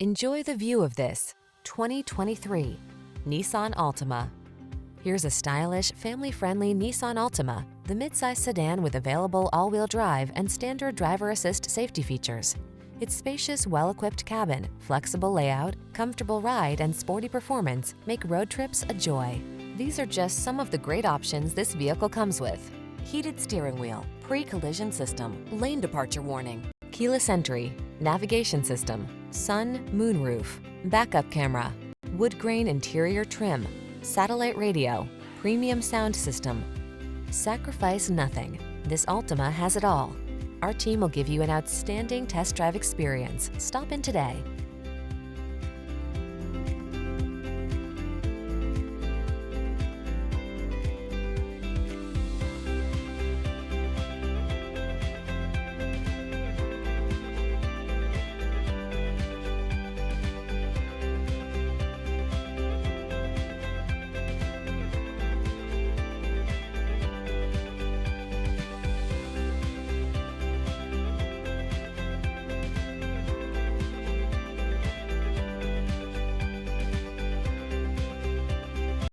Enjoy the view of this 2023 Nissan Altima. Here's a stylish, family-friendly Nissan Altima, the midsize sedan with available all-wheel drive and standard driver assist safety features. Its spacious, well-equipped cabin, flexible layout, comfortable ride, and sporty performance make road trips a joy. These are just some of the great options this vehicle comes with: heated steering wheel, pre-collision system, lane departure warning, keyless entry, navigation system, sun, moonroof, backup camera, woodgrain interior trim, satellite radio, premium sound system. Sacrifice nothing. This Altima has it all. Our team will give you an outstanding test drive experience. Stop in today.